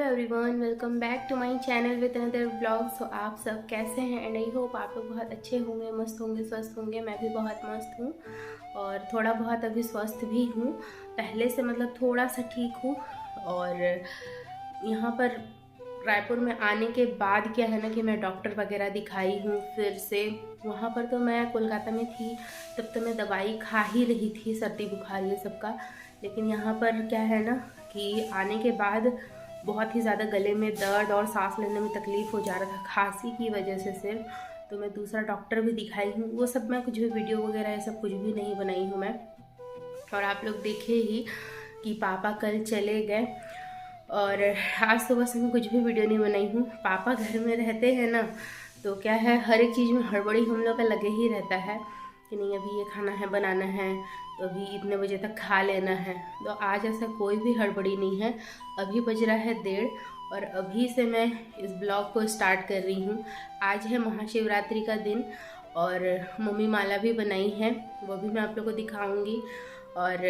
Everyone, welcome back to my channel with another blog. So आप सब कैसे हैं? एंड आई होप आप लोग बहुत अच्छे होंगे, मस्त होंगे, स्वस्थ होंगे। मैं भी बहुत मस्त हूँ और थोड़ा बहुत अभी स्वस्थ भी हूँ, पहले से मतलब थोड़ा सा ठीक हूँ। और यहाँ पर रायपुर में आने के बाद क्या है ना कि मैं डॉक्टर वगैरह दिखाई हूँ फिर से। वहाँ पर तो मैं कोलकाता में थी तब तो मैं दवाई खा ही रही थी, सर्दी बुखार ये सब का। लेकिन यहाँ पर क्या है ना कि आने के बाद बहुत ही ज़्यादा गले में दर्द और सांस लेने में तकलीफ़ हो जा रहा था, खांसी की वजह से सिर्फ। तो मैं दूसरा डॉक्टर भी दिखाई हूँ, वो सब मैं कुछ भी वीडियो वगैरह ये सब कुछ भी नहीं बनाई हूँ मैं। और आप लोग देखे ही कि पापा कल चले गए और आज सुबह से मैं कुछ भी वीडियो नहीं बनाई हूँ। पापा घर में रहते हैं ना तो क्या है, हर एक चीज़ में हड़बड़ी हम लोग का लगे ही रहता है कि नहीं अभी ये खाना है, बनाना है, तो अभी इतने बजे तक खा लेना है। तो आज ऐसा कोई भी हड़बड़ी नहीं है। अभी बज रहा है 1:30 और अभी से मैं इस ब्लॉग को स्टार्ट कर रही हूँ। आज है महाशिवरात्रि का दिन और मम्मी माला भी बनाई है, वो भी मैं आप लोगों को दिखाऊंगी। और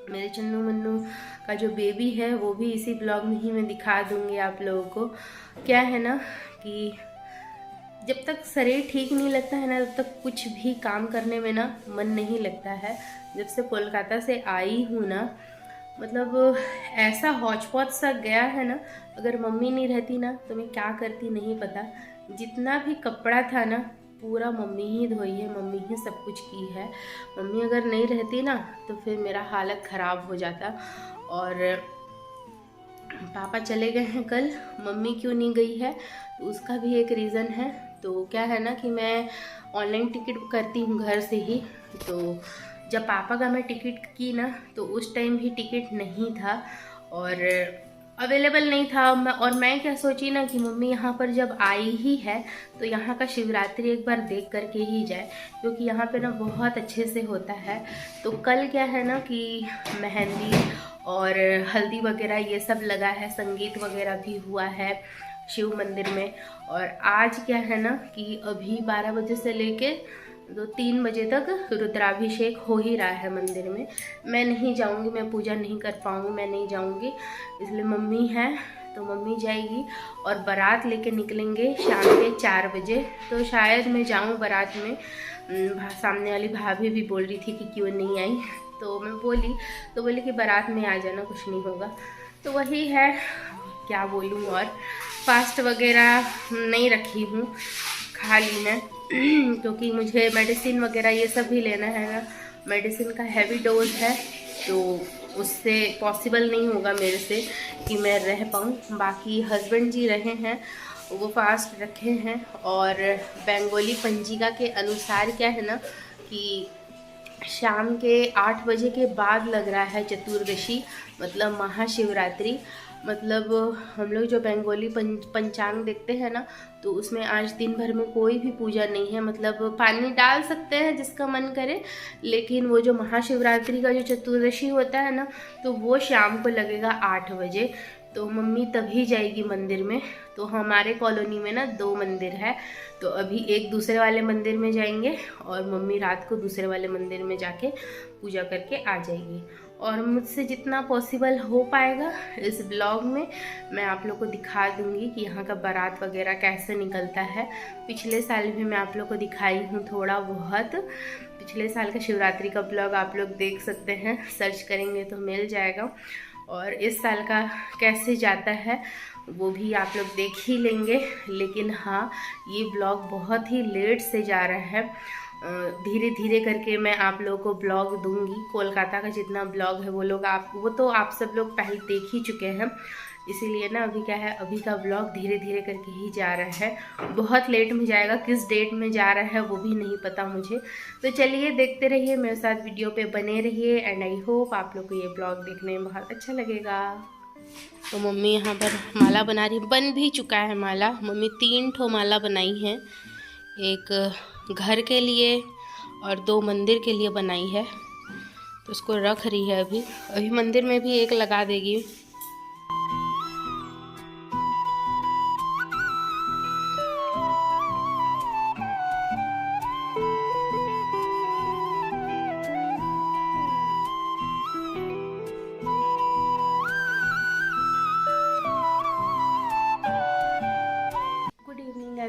मेरे चन्नू मन्नू का जो बेबी है वो भी इसी ब्लॉग में ही मैं दिखा दूंगी आप लोगों को। क्या है ना कि जब तक शरीर ठीक नहीं लगता है ना तब तक कुछ भी काम करने में ना मन नहीं लगता है। जब से कोलकाता से आई हूँ ना, मतलब ऐसा हौच पौच सा गया है ना, अगर मम्मी नहीं रहती ना तो मैं क्या करती नहीं पता। जितना भी कपड़ा था ना पूरा मम्मी ही धोई है, मम्मी ही सब कुछ की है। मम्मी अगर नहीं रहती ना तो फिर मेरा हालत ख़राब हो जाता। और पापा चले गए हैं कल, मम्मी क्यों नहीं गई है तो उसका भी एक रीज़न है। तो क्या है ना कि मैं ऑनलाइन टिकट करती हूँ घर से ही। तो जब पापा का मैं टिकट की ना तो उस टाइम भी टिकट नहीं था और अवेलेबल नहीं था। और मैं क्या सोची ना कि मम्मी यहाँ पर जब आई ही है तो यहाँ का शिवरात्रि एक बार देख करके ही जाए, क्योंकि यहाँ पे ना बहुत अच्छे से होता है। तो कल क्या है ना कि मेहंदी और हल्दी वगैरह ये सब लगा है, संगीत वगैरह भी हुआ है शिव मंदिर में। और आज क्या है ना कि अभी 12 बजे से लेके 3 बजे तक रुद्राभिषेक हो ही रहा है मंदिर में। मैं नहीं जाऊंगी, मैं पूजा नहीं कर पाऊंगी, मैं नहीं जाऊंगी, इसलिए मम्मी है तो मम्मी जाएगी। और बारात लेके निकलेंगे शाम के 4 बजे। तो शायद मैं जाऊं बारात में। सामने वाली भाभी भी बोल रही थी कि क्यों नहीं आई, तो मैं बोली तो बोली कि बारात में आ जाना, कुछ नहीं होगा। तो वही है, क्या बोलूँ। और फास्ट वगैरह नहीं रखी हूँ, खा ली मैं क्योंकि मुझे मेडिसिन वगैरह ये सब भी लेना है ना। मेडिसिन का हैवी डोज है तो उससे पॉसिबल नहीं होगा मेरे से कि मैं रह पाऊँ। बाकी हस्बैंड जी रहे हैं, वो फास्ट रखे हैं। और बंगाली पंजिका के अनुसार क्या है ना कि शाम के 8 बजे के बाद लग रहा है चतुर्दशी, मतलब महाशिवरात्रि। मतलब हम लोग जो बंगाली पंचांग देखते हैं ना तो उसमें आज दिन भर में कोई भी पूजा नहीं है, मतलब पानी डाल सकते हैं जिसका मन करे। लेकिन वो जो महाशिवरात्रि का जो चतुर्दशी होता है ना तो वो शाम को लगेगा 8 बजे। तो मम्मी तभी जाएगी मंदिर में। तो हमारे कॉलोनी में ना 2 मंदिर है, तो अभी एक दूसरे वाले मंदिर में जाएंगे और मम्मी रात को दूसरे वाले मंदिर में जाके पूजा करके आ जाएगी। और मुझसे जितना पॉसिबल हो पाएगा इस ब्लॉग में मैं आप लोग को दिखा दूंगी कि यहाँ का बारात वगैरह कैसे निकलता है। पिछले साल भी मैं आप लोग को दिखाई हूँ थोड़ा बहुत। पिछले साल का शिवरात्रि का ब्लॉग आप लोग देख सकते हैं, सर्च करेंगे तो मिल जाएगा। और इस साल का कैसे जाता है वो भी आप लोग देख ही लेंगे। लेकिन हाँ, ये ब्लॉग बहुत ही लेट से जा रहा है, धीरे धीरे करके मैं आप लोगों को ब्लॉग दूंगी। कोलकाता का जितना ब्लॉग है वो तो आप सब लोग पहले देख ही चुके हैं, इसीलिए ना अभी क्या है, अभी का ब्लॉग धीरे धीरे करके ही जा रहा है। बहुत लेट में जाएगा, किस डेट में जा रहा है वो भी नहीं पता मुझे। तो चलिए देखते रहिए, मेरे साथ वीडियो पे बने रहिए एंड आई होप आप लोग को ये ब्लॉग देखने में बहुत अच्छा लगेगा। तो मम्मी यहाँ पर माला बना रही, बन भी चुका है माला। मम्मी 3 ठो माला बनाई है, एक घर के लिए और 2 मंदिर के लिए बनाई है। तो उसको रख रही है, अभी अभी मंदिर में भी एक लगा देगी।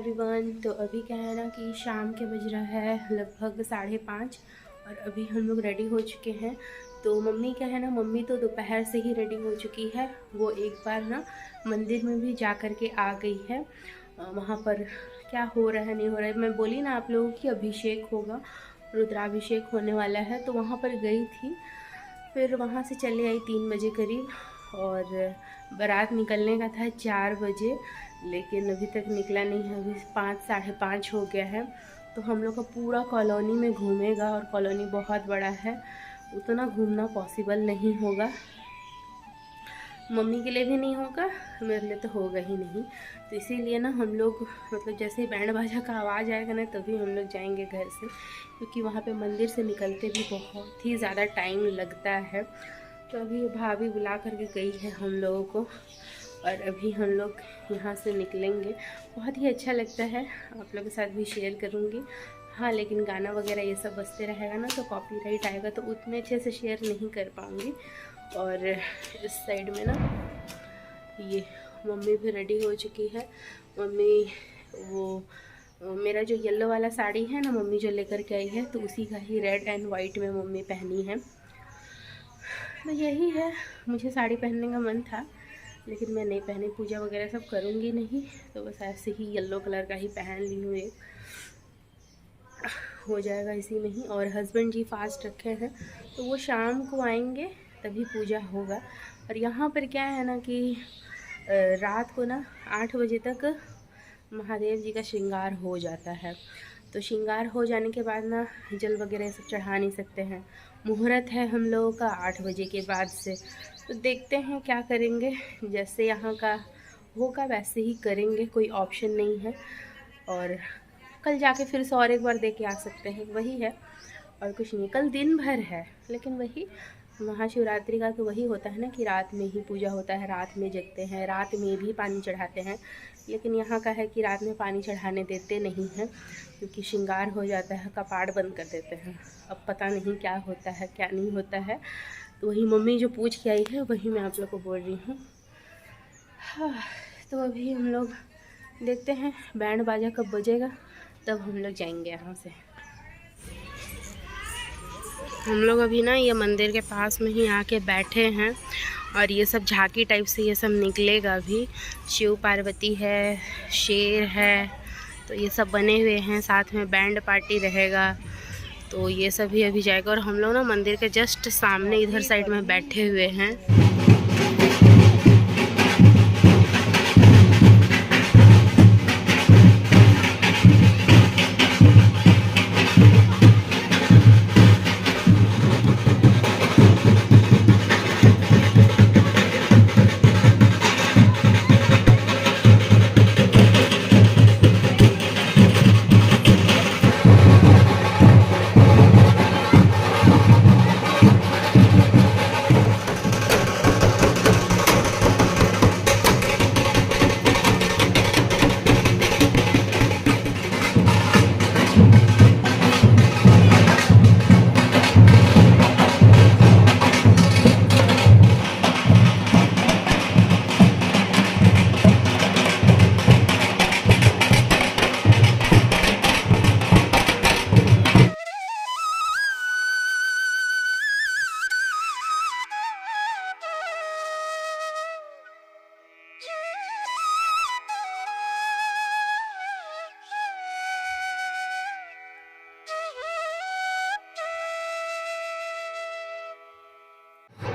एवरीवन। तो अभी क्या है ना कि शाम के बज रहा है लगभग 5:30 और अभी हम लोग रेडी हो चुके हैं। तो मम्मी क्या है ना, मम्मी तो दोपहर से ही रेडी हो चुकी है। वो एक बार ना मंदिर में भी जा कर के आ गई है। वहाँ पर क्या हो रहा है नहीं हो रहा है, मैं बोली ना आप लोगों की अभिषेक होगा, रुद्राभिषेक होने वाला है, तो वहाँ पर गई थी। फिर वहाँ से चले आई 3 बजे करीब और बारात निकलने का था 4 बजे, लेकिन अभी तक निकला नहीं है। अभी 5 साढ़े 5 हो गया है। तो हम लोग का पूरा कॉलोनी में घूमेगा और कॉलोनी बहुत बड़ा है, उतना घूमना पॉसिबल नहीं होगा। मम्मी के लिए भी नहीं होगा, मेरे लिए तो होगा ही नहीं। तो इसीलिए ना हम लोग मतलब जैसे ही बैंड बाजा का आवाज़ आएगा ना तभी हम लोग जाएंगे घर से, क्योंकि वहाँ पे मंदिर से निकलते भी बहुत ही ज़्यादा टाइम लगता है। तो अभी भाभी बुला करके गई है हम लोगों को और अभी हम लोग यहाँ से निकलेंगे। बहुत ही अच्छा लगता है, आप लोगों के साथ भी शेयर करूँगी। हाँ, लेकिन गाना वगैरह ये सब बजते रहेगा ना तो कॉपीराइट आएगा, तो उतने अच्छे से शेयर नहीं कर पाऊँगी। और इस साइड में ना ये मम्मी भी रेडी हो चुकी है। मम्मी वो मेरा जो येलो वाला साड़ी है ना मम्मी जो लेकर के आई है, तो उसी का ही रेड एंड वाइट में मम्मी पहनी है। तो यही है, मुझे साड़ी पहनने का मन था लेकिन मैं नहीं पहनी, पूजा वगैरह सब करूँगी नहीं, तो बस ऐसे ही येलो कलर का ही पहन ली हूँ, एक हो जाएगा इसी में ही। और हस्बैंड जी फास्ट रखे हैं तो वो शाम को आएंगे तभी पूजा होगा। और यहाँ पर क्या है ना कि रात को ना 8 बजे तक महादेव जी का श्रृंगार हो जाता है। तो श्रृंगार हो जाने के बाद ना जल वगैरह सब चढ़ा नहीं सकते हैं। मुहूर्त है हम लोगों का 8 बजे के बाद से, तो देखते हैं क्या करेंगे, जैसे यहाँ का होगा वैसे ही करेंगे, कोई ऑप्शन नहीं है। और कल जाके फिर से और एक बार दे के आ सकते हैं, वही है और कुछ नहीं। कल दिन भर है, लेकिन वही महाशिवरात्रि का तो वही होता है ना कि रात में ही पूजा होता है, रात में जगते हैं, रात में भी पानी चढ़ाते हैं। लेकिन यहाँ का है कि रात में पानी चढ़ाने देते नहीं हैं, क्योंकि श्रृंगार हो जाता है, कपाट बंद कर देते हैं। अब पता नहीं क्या होता है क्या नहीं होता है, तो वही मम्मी जो पूछ के आई है वही मैं आप लोग को बोल रही हूँ। हाँ, तो अभी हम लोग देखते हैं बैंड बाजा कब बजेगा, तब हम लोग जाएंगे यहाँ से। हम लोग अभी ना ये मंदिर के पास में ही आके बैठे हैं और ये सब झांकी टाइप से ये सब निकलेगा। अभी शिव पार्वती है, शेर है, तो ये सब बने हुए हैं, साथ में बैंड पार्टी रहेगा, तो ये सब भी अभी जाएगा। और हम लोग ना मंदिर के जस्ट सामने इधर साइड में बैठे हुए हैं।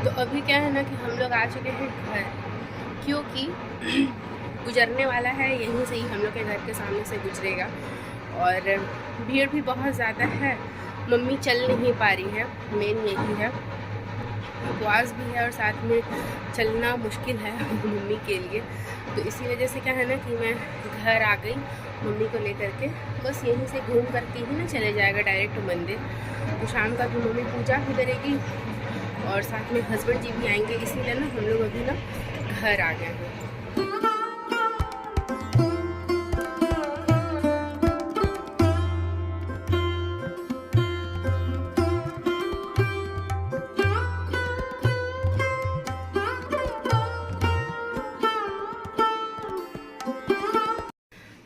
तो अभी क्या है ना कि हम लोग आ चुके हैं घर, क्योंकि गुजरने वाला है, यहीं से ही हम लोग के घर के सामने से गुजरेगा और भीड़ भी बहुत ज़्यादा है। मम्मी चल नहीं पा रही है, मेन यही है, उपवास भी है और साथ में चलना मुश्किल है मम्मी के लिए। तो इसी वजह से क्या है ना कि मैं घर आ गई मम्मी को लेकर के, बस यहीं से घूम करके ही ना चले जाएगा डायरेक्ट मंदिर। तो शाम का भी मम्मी पूजा भी करेगी और साथ में हस्बैंड जी भी आएंगे, इसीलिए ना हम लोग अभी ना घर आ गए हैं।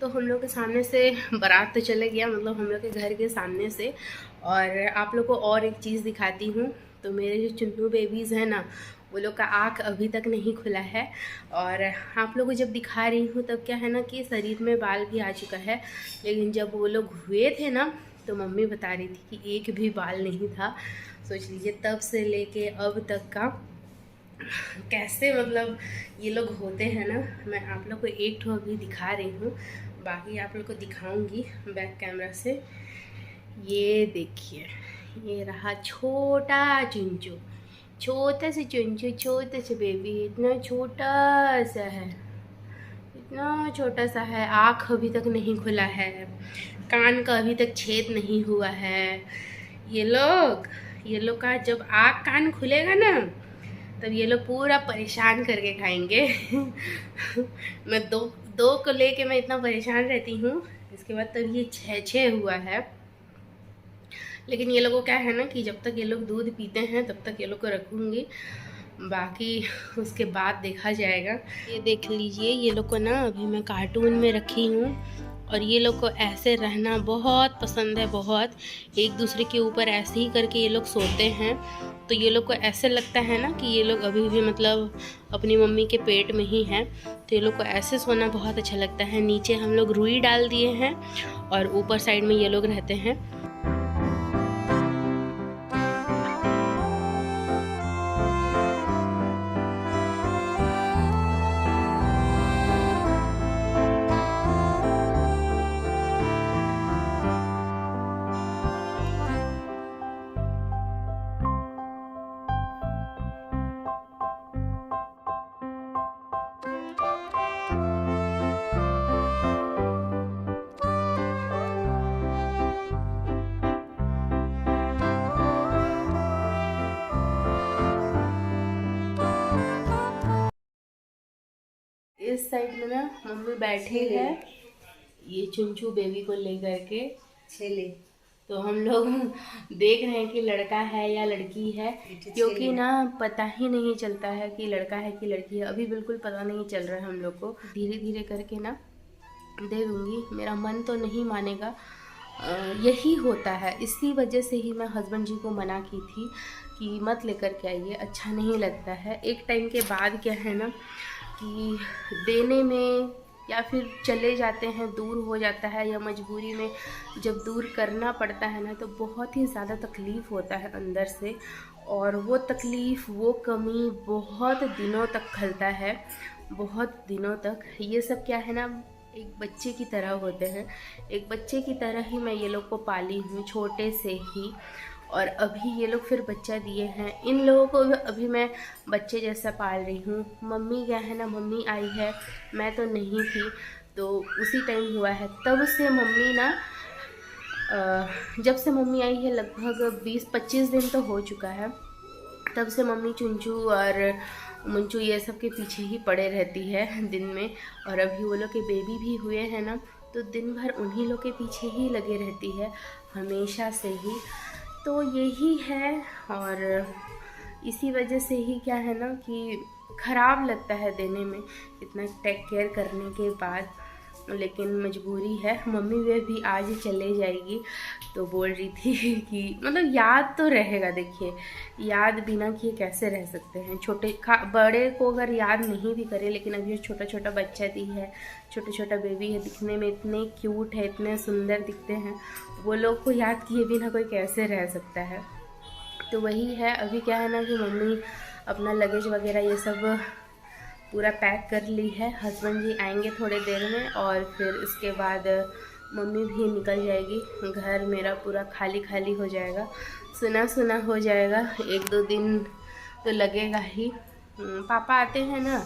तो हम लोग के सामने से बारात तो चले गया, मतलब हम लोग के घर के सामने से। और आप लोग को और एक चीज़ दिखाती हूँ। तो मेरे जो चुन्नू बेबीज़ हैं ना, वो लोग का आँख अभी तक नहीं खुला है। और आप लोग को जब दिखा रही हूँ तब क्या है ना कि शरीर में बाल भी आ चुका है, लेकिन जब वो लोग हुए थे ना तो मम्मी बता रही थी कि एक भी बाल नहीं था। सोच लीजिए तब से लेके अब तक का कैसे मतलब ये लोग होते हैं ना। मैं आप लोग को एक ठो अभी दिखा रही हूँ, बाकी आप लोग को दिखाऊंगी बैक कैमरा से। ये देखिए, ये रहा छोटा चुंचू, छोटा सा चुंचू, छोटा सा बेबी, इतना छोटा सा है, इतना छोटा सा है। आँख अभी तक नहीं खुला है, कान का अभी तक छेद नहीं हुआ है। ये लोग का जब आँख कान खुलेगा ना तब ये लोग पूरा परेशान करके खाएंगे। मैं दो को लेके मैं इतना परेशान रहती हूँ, इसके बाद तब ये 6 हुआ है। लेकिन ये लोगों को क्या है ना कि जब तक ये लोग दूध पीते हैं तब तक ये लोग को रखूँगी, बाकी उसके बाद देखा जाएगा। ये देख लीजिए, ये लोग को ना अभी मैं कार्टून में रखी हूँ और ये लोग को ऐसे रहना बहुत पसंद है, बहुत। एक दूसरे के ऊपर ऐसे ही करके ये लोग सोते हैं, तो ये लोग को ऐसे लगता है ना कि ये लोग अभी भी मतलब अपनी मम्मी के पेट में ही हैं। तो ये लोग को ऐसे सोना बहुत अच्छा लगता है। नीचे हम लोग रुई डाल दिए हैं और ऊपर साइड में ये लोग रहते हैं। इस साइड में ना मम्मी बैठी है ये चुंचू बेबी को लेकर के छेले। तो हम लोग देख रहे हैं कि लड़का है या लड़की है, क्योंकि ना पता ही नहीं चलता है कि लड़का है कि लड़की है। अभी बिल्कुल पता नहीं चल रहा है हम लोग को। धीरे धीरे करके ना दे दूँगी, मेरा मन तो नहीं मानेगा। यही होता है, इसी वजह से ही मैं हस्बैंड जी को मना की थी कि मत लेकर के आइए, अच्छा नहीं लगता है। एक टाइम के बाद क्या है ना कि देने में या फिर चले जाते हैं, दूर हो जाता है, या मजबूरी में जब दूर करना पड़ता है ना तो बहुत ही ज़्यादा तकलीफ़ होता है अंदर से। और वो तकलीफ़, वो कमी बहुत दिनों तक खलता है, बहुत दिनों तक। ये सब क्या है ना एक बच्चे की तरह होते हैं, एक बच्चे की तरह ही मैं ये लोग को पाली हूँ छोटे से ही। और अभी ये लोग फिर बच्चा दिए हैं, इन लोगों को अभी मैं बच्चे जैसा पाल रही हूँ। मम्मी क्या है ना, मम्मी आई है, मैं तो नहीं थी, तो उसी टाइम हुआ है। तब से मम्मी ना जब से मम्मी आई है लगभग 20-25 दिन तो हो चुका है। तब से मम्मी चुंचू और मुंचू ये सब के पीछे ही पड़े रहती है दिन में। और अभी वो लोग के बेबी भी हुए हैं ना, तो दिन भर उन्हीं लोग के पीछे ही लगे रहती है, हमेशा से ही। तो यही है, और इसी वजह से ही क्या है ना कि ख़राब लगता है देने में इतना टेक केयर करने के बाद। लेकिन मजबूरी है। मम्मी वे भी आज चले जाएगी, तो बोल रही थी कि मतलब याद तो रहेगा। देखिए, याद बिना किए कैसे रह सकते हैं। बड़े को अगर याद नहीं भी करे, लेकिन अभी छोटा छोटा बच्चा दी है, छोटा छोटा बेबी है, दिखने में इतने क्यूट है, इतने सुंदर दिखते हैं, वो लोग को याद किए बिना कोई कैसे रह सकता है। तो वही है। अभी क्या है ना कि मम्मी अपना लगेज वगैरह ये सब पूरा पैक कर ली है। हस्बैंड जी आएंगे थोड़े देर में, और फिर इसके बाद मम्मी भी निकल जाएगी। घर मेरा पूरा खाली खाली हो जाएगा, सुना सुना हो जाएगा। 1-2 दिन तो लगेगा ही। पापा आते हैं ना,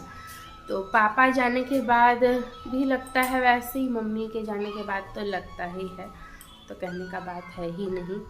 तो पापा जाने के बाद भी लगता है वैसे ही, मम्मी के जाने के बाद तो लगता ही है, तो कहने का बात है ही नहीं।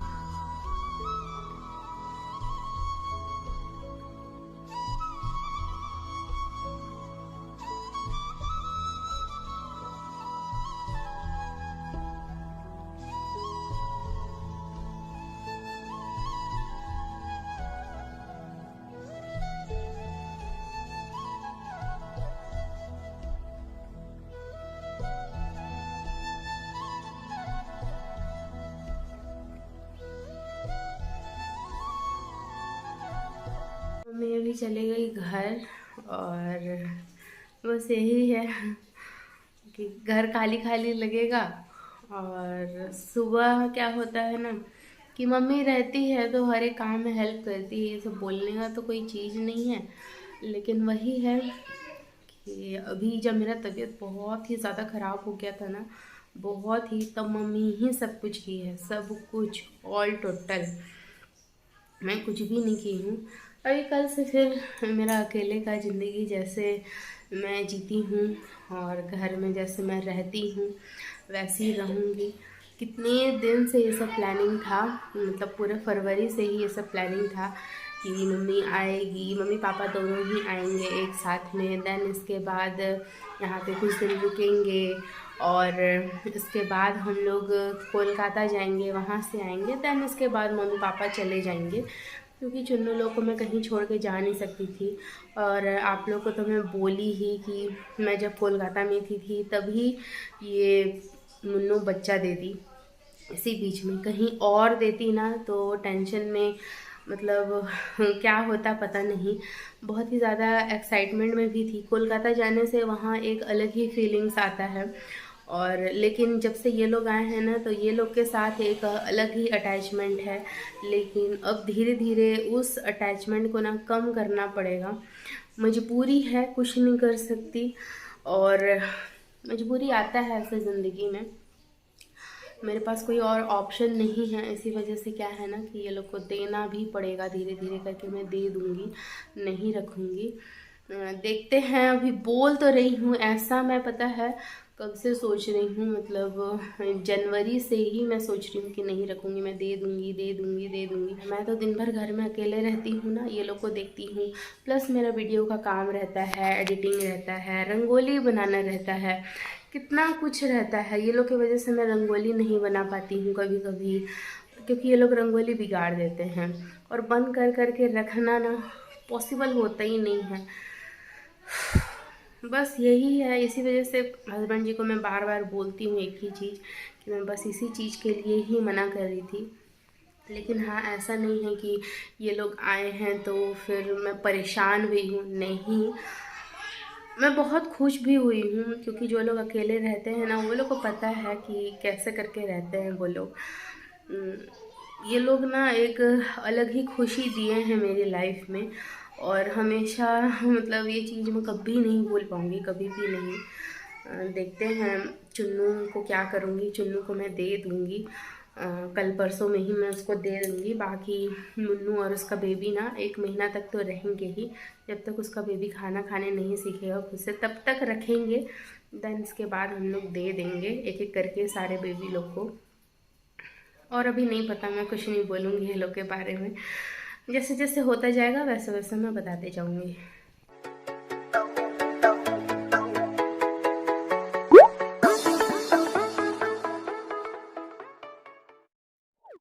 चली गई घर, और बस यही है कि घर खाली खाली लगेगा। और सुबह क्या होता है ना कि मम्मी रहती है तो हर एक काम में हेल्प करती है, ये सब बोलने का तो कोई चीज़ नहीं है। लेकिन वही है कि अभी जब मेरा तबीयत बहुत ही ज़्यादा ख़राब हो गया था ना, बहुत ही, तब मम्मी ही सब कुछ की है, सब कुछ ऑल टोटल, मैं कुछ भी नहीं की हूँ। अभी कल से फिर मेरा अकेले का ज़िंदगी जैसे मैं जीती हूँ और घर में जैसे मैं रहती हूँ वैसे ही रहूँगी। कितने दिन से ये सब प्लानिंग था, मतलब पूरे फरवरी से ही ये सब प्लानिंग था कि मम्मी आएगी, मम्मी पापा दोनों ही आएंगे एक साथ में। देन इसके बाद यहाँ पे कुछ दिन रुकेंगे और इसके बाद हम लोग कोलकाता जाएंगे, वहाँ से आएंगे। देन इसके बाद मम्मी पापा चले जाएंगे, क्योंकि चुन्नू लोग को मैं कहीं छोड़ के जा नहीं सकती थी। और आप लोग को तो मैं बोली ही कि मैं जब कोलकाता में थी तभी ये मुन्नू बच्चा दे दी। इसी बीच में कहीं और देती ना तो टेंशन में, मतलब क्या होता पता नहीं। बहुत ही ज़्यादा एक्साइटमेंट में भी थी। कोलकाता जाने से वहाँ एक अलग ही फीलिंग्स आता है। और लेकिन जब से ये लोग आए हैं ना तो ये लोग के साथ एक अलग ही अटैचमेंट है। लेकिन अब धीरे धीरे उस अटैचमेंट को ना कम करना पड़ेगा। मजबूरी है, कुछ नहीं कर सकती, और मजबूरी आता है ऐसे ज़िंदगी में। मेरे पास कोई और ऑप्शन नहीं है। इसी वजह से क्या है ना कि ये लोग को देना भी पड़ेगा, धीरे धीरे करके मैं दे दूँगी, नहीं रखूँगी। देखते हैं। अभी बोल तो रही हूँ ऐसा, मैं पता है कब से सोच रही हूँ, मतलब जनवरी से ही मैं सोच रही हूँ कि नहीं रखूँगी, मैं दे दूँगी दे दूँगी दे दूँगी। मैं तो दिन भर घर में अकेले रहती हूँ ना, ये लोग को देखती हूँ, प्लस मेरा वीडियो का काम रहता है, एडिटिंग रहता है, रंगोली बनाना रहता है, कितना कुछ रहता है। ये लोग की वजह से मैं रंगोली नहीं बना पाती हूँ कभी कभी, क्योंकि ये लोग रंगोली बिगाड़ देते हैं। और बंद कर कर के रखना ना पॉसिबल होता ही नहीं है। बस यही है। इसी वजह से हस्बैंड जी को मैं बार बार बोलती हूँ एक ही चीज़, कि मैं बस इसी चीज़ के लिए ही मना कर रही थी। लेकिन हाँ, ऐसा नहीं है कि ये लोग आए हैं तो फिर मैं परेशान हुई हूँ, नहीं, मैं बहुत खुश भी हुई हूँ। क्योंकि जो लोग अकेले रहते हैं ना, वो लोग को पता है कि कैसे करके रहते हैं वो लोग। ये लोग ना एक अलग ही खुशी दिए हैं मेरी लाइफ में, और हमेशा मतलब ये चीज़ मैं कभी नहीं भूल पाऊँगी, कभी भी नहीं। देखते हैं चुन्नू को क्या करूँगी। चुन्नू को मैं दे दूँगी, कल परसों में ही मैं उसको दे दूँगी। बाकी मुन्नू और उसका बेबी ना 1 महीना तक तो रहेंगे ही। जब तक उसका बेबी खाना खाने नहीं सीखेगा खुद से, तब तक रखेंगे। देन इसके बाद हम लोग दे देंगे एक एक करके सारे बेबी लोग को। और अभी नहीं पता, मैं कुछ नहीं बोलूँगी ये लोग के बारे में। जैसे जैसे होता जाएगा वैसे वैसे मैं बताते जाऊँगी।